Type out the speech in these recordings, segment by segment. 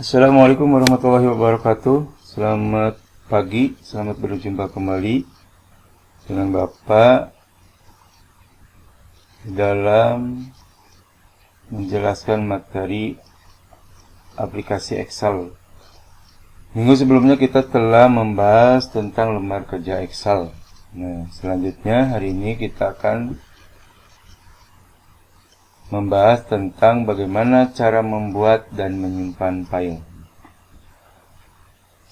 Assalamualaikum warahmatullahi wabarakatuh. Selamat pagi, selamat berjumpa kembali dengan Bapak dalam menjelaskan materi aplikasi Excel. Minggu sebelumnya kita telah membahas tentang lembar kerja Excel. Nah, selanjutnya hari ini kita akan membahas tentang bagaimana cara membuat dan menyimpan file.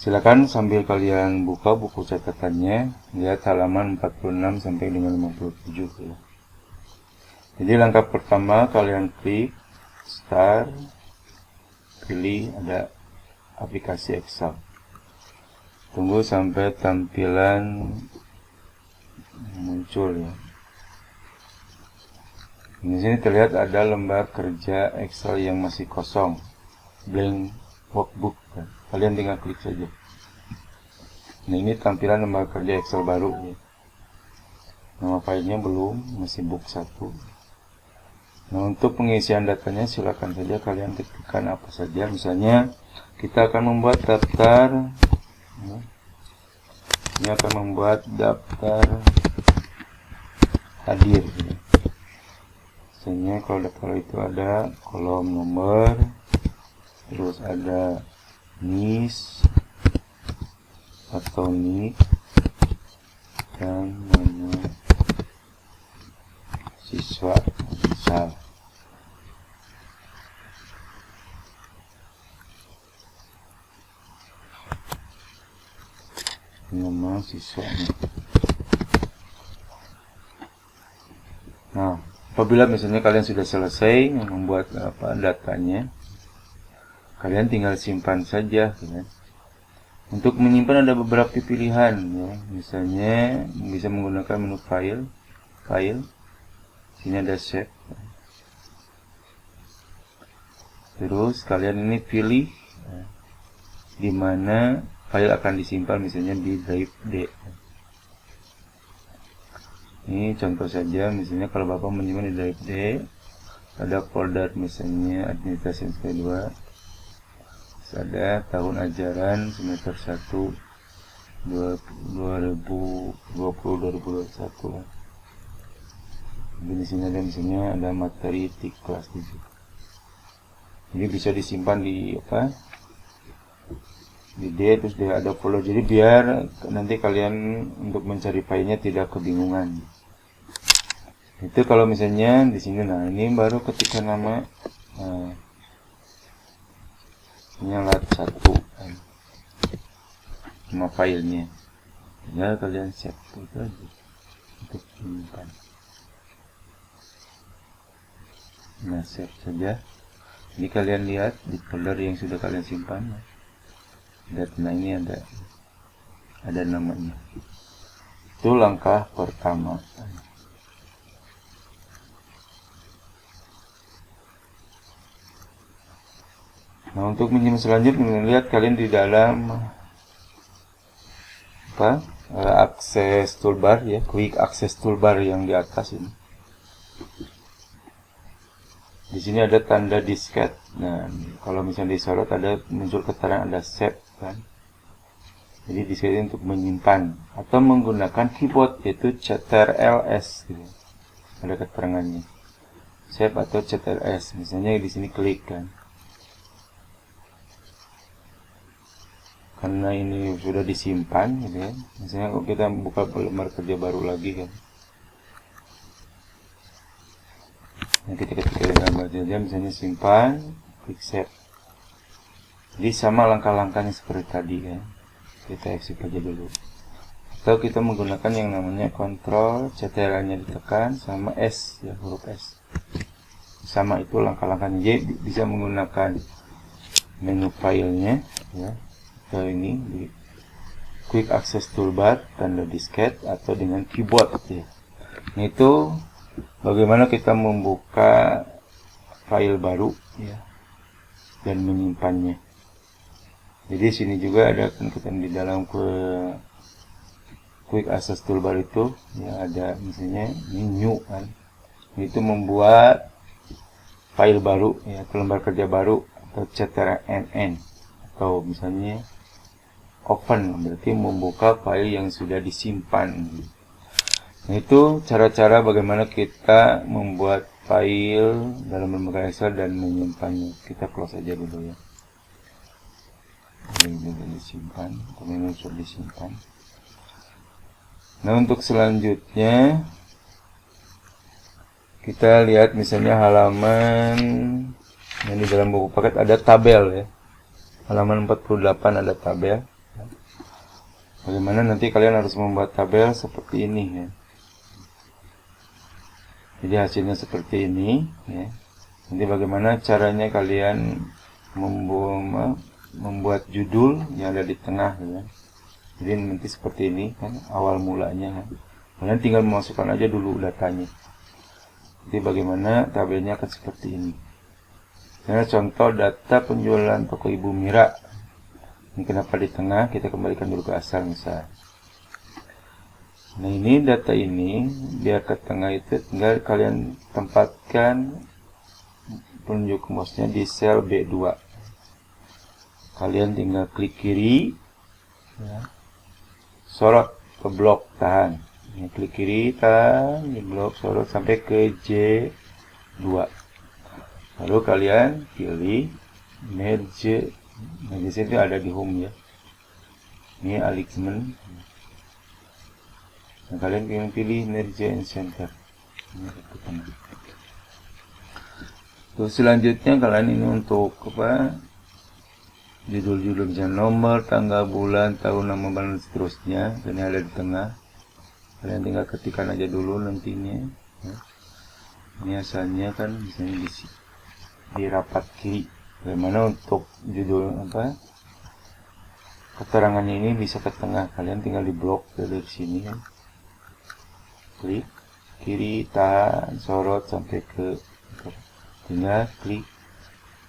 Silakan sambil kalian buka buku catatannya, lihat halaman 46 sampai dengan 57 ya. Jadi langkah pertama kalian klik Start, pilih ada aplikasi Excel. Tunggu sampai tampilan muncul ya. Di sini terlihat ada lembar kerja Excel yang masih kosong, blank workbook. Kalian tinggal klik saja. Nah, ini tampilan lembar kerja Excel baru ya. Nama filenya belum, masih book 1. Nah, untuk pengisian datanya silakan saja kalian ketikkan apa saja. Misalnya kita akan membuat daftar ya. Ini akan membuat daftar hadir ya. Misalnya kalau itu ada kolom nomor, terus ada NIS atau NIK dan nama siswa misal. Nama siswanya. Nah, apabila misalnya kalian sudah selesai membuat datanya, kalian tinggal simpan saja ya. Untuk menyimpan ada beberapa pilihan ya. Misalnya bisa menggunakan menu file. Sini ada save. Terus kalian ini pilih ya, di mana file akan disimpan, misalnya di drive D. Ini contoh saja, misalnya kalau Bapak menyimpan di drive D, ada folder misalnya administrasi semester 2, ada tahun ajaran semester 1 2020-2021. Di sini ada misalnya ada materi TIK kelas 7. Jadi bisa disimpan di di D, terus dia ada folder, jadi biar nanti kalian untuk mencari filenya tidak kebingungan. Itu kalau misalnya di sini. Nah, ini baru ketika nama lat 1 nama filenya ya, kalian save itu aja untuk menyimpan. Nah, save saja. Jadi kalian lihat di folder yang sudah kalian simpan. Nah, ini ada namanya. Itu langkah pertama. Nah, untuk menyimpan selanjutnya, lihat kalian di dalam akses toolbar ya, quick access toolbar yang di atas ini. Di sini ada tanda disket. Nah, kalau misalnya disorot ada muncul keterangan ada save kan. Jadi disket ini untuk menyimpan atau menggunakan keyboard yaitu Ctrl+S gitu. Ada keterangannya. Save atau Ctrl+S. Misalnya di sini klik kan. Karena ini sudah disimpan gitu ya. Misalnya kalau kita buka lembar kerja baru lagi kan. Nah, kita ketik gambar saja, misalnya simpan, klik save. Jadi sama langkah-langkahnya seperti tadi kan. Kita exit aja dulu. Atau kita menggunakan yang namanya Ctrl, Ctrl-nya ditekan sama S ya, huruf S. Sama itu langkah-langkahnya. Jadi bisa menggunakan menu filenya ya. Ini di quick access toolbar tanda disket atau dengan keyboard ya. Nah, itu bagaimana kita membuka file baru ya dan menyimpannya. Jadi sini juga ada kan, kita di dalam quick access toolbar itu ya ada misalnya ini new kan. Itu membuat file baru ya, lembar kerja baru atau Ctrl+N. atau misalnya open, berarti membuka file yang sudah disimpan. Nah, itu cara-cara bagaimana kita membuat file dalam lembaga Excel dan menyimpannya. Kita close aja dulu ya. Ini sudah disimpan, ini sudah disimpan. Nah, untuk selanjutnya kita lihat misalnya halaman yang di dalam buku paket ada tabel ya. Halaman 48 ada tabel. Bagaimana nanti kalian harus membuat tabel seperti ini ya. Jadi hasilnya seperti ini ya. Nanti bagaimana caranya kalian membuat judul yang ada di tengah ya. Jadi nanti seperti ini kan awal mulanya. Kalian tinggal memasukkan aja dulu datanya. Jadi bagaimana tabelnya akan seperti ini. Nah, contoh data penjualan toko Ibu Mira. Ini kenapa di tengah? Kita kembalikan dulu ke asal misal. Nah, ini data ini biar ke tengah itu tinggal kalian tempatkan penunjuk mouse-nya di sel B2. Kalian tinggal klik kiri ya. Sorot ke blok tahan. Ini klik kiri tahan di blok sorot sampai ke J2. Lalu kalian pilih merge. Nah, di sini ada di home ya. Ini alignment. Nah, kalian pilih merge and center. Ini terus selanjutnya kalian ini untuk apa? Judul-judul misalnya nomor, tanggal, bulan, tahun, nama, dan seterusnya. Ini ada di tengah. Kalian tinggal ketikkan aja dulu nantinya. Ya. Ini asalnya kan misalnya di rapat kiri. Bagaimana untuk judul apa? Keterangan ini bisa ke tengah. Kalian tinggal di blok dari sini kan. Klik kiri, tahan, sorot sampai ke tinggal klik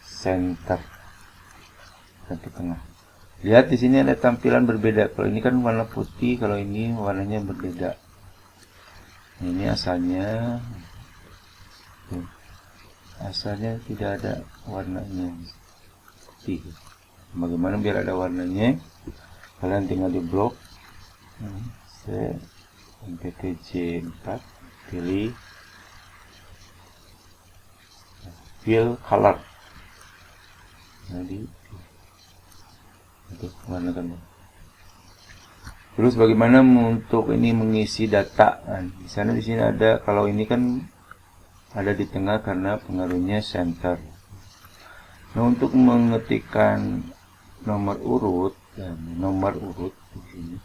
center. Ke tengah. Lihat di sini ada tampilan berbeda. Kalau ini kan warna putih, kalau ini warnanya berbeda. Ini asalnya tidak ada warnanya. Putih. Bagaimana biar ada warnanya? Kalian tinggal di blok sampai ke J4, pilih fill color. Jadi warnakan. Terus bagaimana untuk ini mengisi data? Nah, di sana di sini ada, kalau ini kan ada di tengah karena pengaruhnya center. Nah, untuk mengetikkan nomor urut di sini,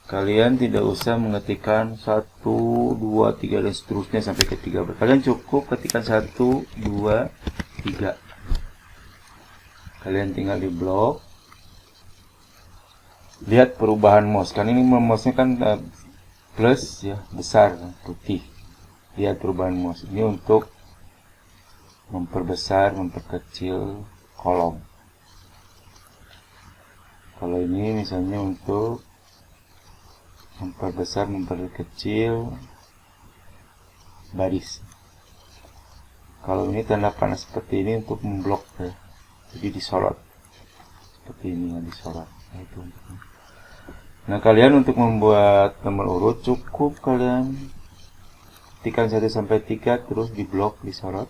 kalian tidak usah mengetikkan 1, 2, 3 dan seterusnya sampai ke 13. Kalian cukup ketikkan 1, 2, 3. Kalian tinggal di blok. Lihat perubahan mouse. Kan ini mouse-nya kan plus ya, besar putih. Lihat perubahan mouse. Ini untuk memperbesar, memperkecil kolom. Kalau ini misalnya untuk memperbesar, memperkecil baris. Kalau ini tanda panah seperti ini untuk memblok ya. Jadi disorot seperti ini ya, disorot. Nah, kalian untuk membuat nomor urut cukup kalian ketikkan 1 sampai 3 terus di blok disorot.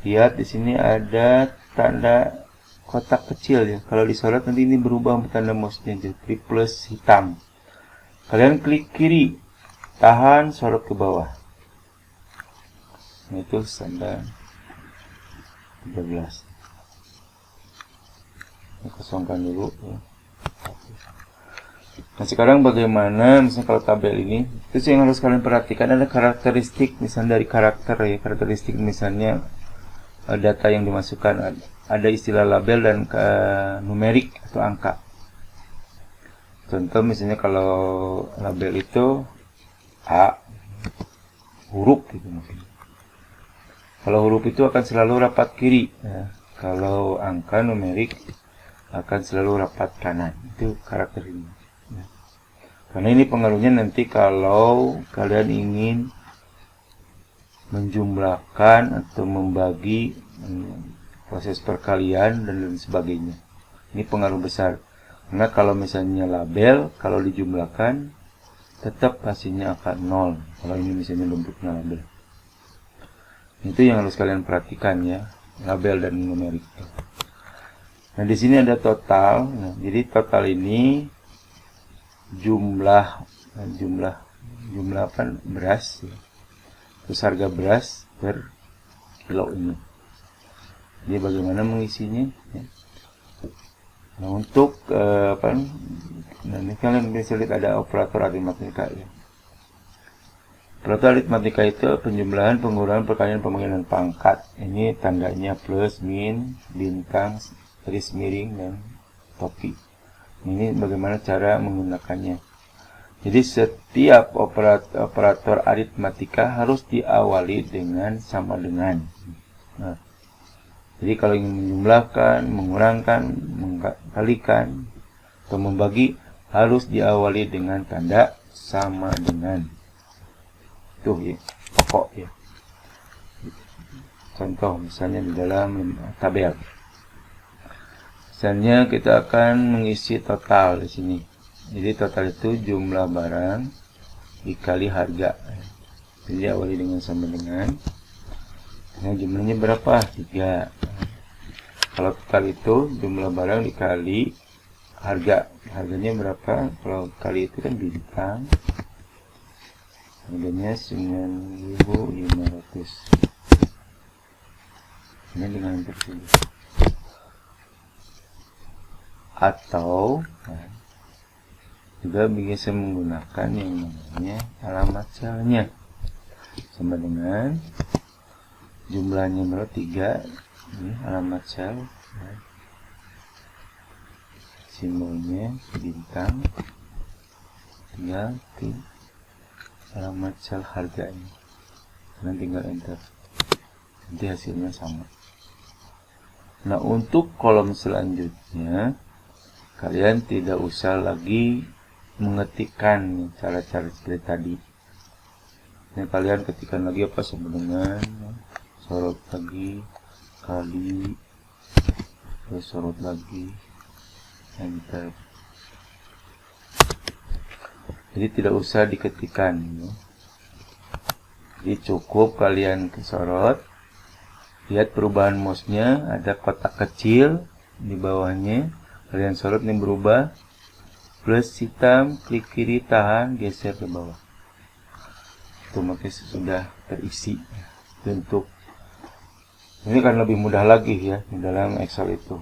Lihat di sini ada tanda kotak kecil ya. Kalau disorot nanti ini berubah tanda mouse-nya jadi plus hitam. Kalian klik kiri, tahan, sorot ke bawah. Nah, itu tanda 13. Kosongkan dulu ya. Nah, sekarang bagaimana misalnya kalau tabel ini, itu yang harus kalian perhatikan ada karakteristik misalnya dari karakter ya, karakteristik misalnya data yang dimasukkan, ada istilah label dan numerik atau angka. Contoh misalnya kalau label itu A huruf gitu maksudnya. Kalau huruf itu akan selalu rapat kiri ya. Kalau angka numerik akan selalu rapat kanan. Itu karakter ini ya. Karena ini pengaruhnya nanti kalau kalian ingin menjumlahkan atau membagi proses perkalian dan lain sebagainya. Ini pengaruh besar. Karena kalau misalnya label, kalau dijumlahkan tetap hasilnya akan 0. Kalau ini misalnya bentuknya label. Itu yang harus kalian perhatikan ya, label dan numerik. Nah, di sini ada total. Nah, jadi total ini jumlah apa? Beras. Ya. Terus harga beras per kilo ini. Jadi bagaimana mengisinya? Ya. Nah, untuk nah ini kalian bisa lihat ada operator aritmatika ya. Operator aritmatika itu penjumlahan, pengurangan, perkalian, pemanggilan pangkat. Ini tandanya plus, min, bintang, garis miring, dan topi. Ini bagaimana cara menggunakannya. Jadi setiap operator aritmatika harus diawali dengan sama dengan. Nah, jadi kalau ingin menjumlahkan, mengurangkan, mengkalikan, atau membagi harus diawali dengan tanda sama dengan. Itu ya, pokok ya. Contoh misalnya di dalam tabel. Misalnya kita akan mengisi total di sini. Jadi total itu jumlah barang dikali harga. Jadi awali dengan sama dengan. Nah, jumlahnya berapa? 3. Kalau total itu jumlah barang dikali harga. Harganya berapa? Kalau kali itu kan bintang. Harganya 9.500. Ini dengan tersebut. Atau juga bisa menggunakan yang namanya alamat selnya, sama dengan jumlahnya berapa? 3. Ini alamat sel, simbolnya bintang, tinggal ke alamat sel harganya, dan tinggal enter, nanti hasilnya sama. Nah, untuk kolom selanjutnya kalian tidak usah lagi mengetikkan cara-cara seperti tadi. Ini kalian ketikkan lagi apa sama dengan, sorot lagi, kali, terus sorot lagi, enter. Jadi tidak usah diketikkan ya. Jadi cukup kalian sorot, lihat perubahan mouse-nya, ada kotak kecil di bawahnya, kalian sorot ini berubah, plus hitam, klik kiri, tahan, geser ke bawah. Otomatis sudah terisi bentuk. Ini kan lebih mudah lagi ya di dalam Excel itu.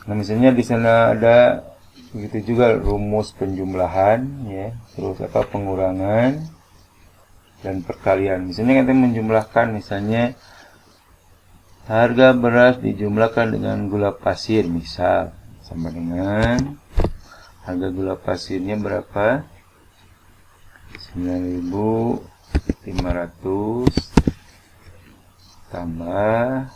Nah, misalnya di sana ada begitu juga rumus penjumlahan ya, terus apa pengurangan dan perkalian. Misalnya kita menjumlahkan, misalnya harga beras dijumlahkan dengan gula pasir, misal sama dengan harga gula pasirnya berapa? 9.500 tambah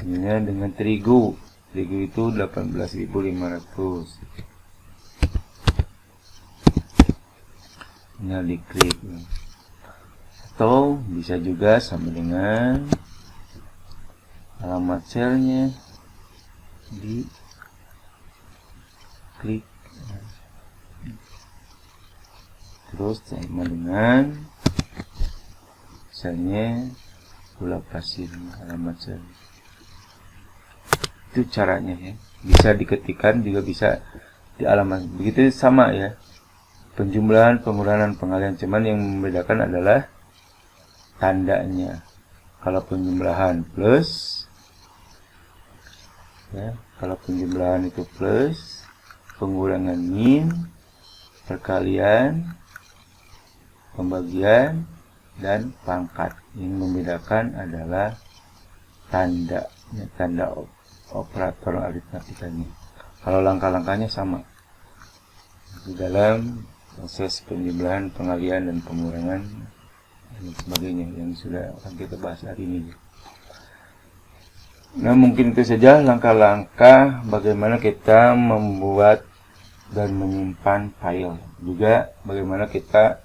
ini dengan terigu. Terigu itu 18.500. Tinggal diklik. Atau bisa juga sama dengan alamat selnya di klik, terus sama dengan selnya gula pasir, alamat sel. Itu caranya ya, bisa diketikkan juga bisa di alamat. Begitu sama ya, penjumlahan, pengurangan, pengalihan, cuman yang membedakan adalah tandanya. Kalau penjumlahan plus ya, kalau penjumlahan itu plus, pengurangan min, perkalian, pembagian, dan pangkat. Yang membedakan adalah tanda operator aritmatikanya. Kalau langkah-langkahnya sama di dalam proses penjumlahan, pengalihan, dan pengurangan dan sebagainya yang sudah akan kita bahas hari ini. Nah, mungkin itu saja langkah-langkah bagaimana kita membuat dan menyimpan file. Juga bagaimana kita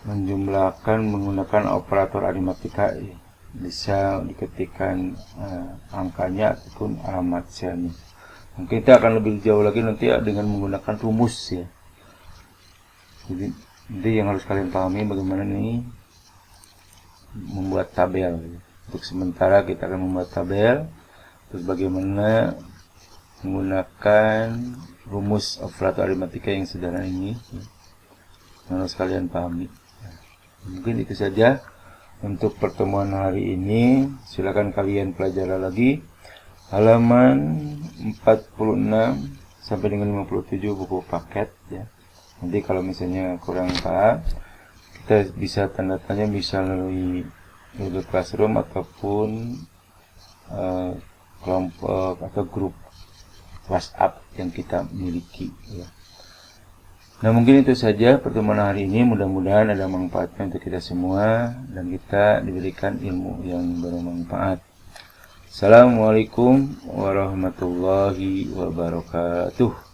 menjumlahkan menggunakan operator aritmatika bisa diketikkan angkanya ataupun alamat selnya. Kita akan lebih jauh lagi nanti dengan menggunakan rumus ya. Jadi yang harus kalian pahami bagaimana nih membuat tabel. Untuk sementara kita akan membuat tabel, terus bagaimana menggunakan rumus operator aritmatika yang sederhana ini yang harus kalian pahami. Mungkin itu saja untuk pertemuan hari ini. Silakan kalian pelajari lagi halaman 46 sampai dengan 57 buku paket ya. Nanti kalau misalnya kurang paham, kita bisa tanda tanya, bisa melalui Google Classroom ataupun kelompok atau grup WhatsApp yang kita miliki ya. Nah, mungkin itu saja pertemuan hari ini. Mudah-mudahan ada manfaatnya untuk kita semua dan kita diberikan ilmu yang bermanfaat. Assalamualaikum warahmatullahi wabarakatuh.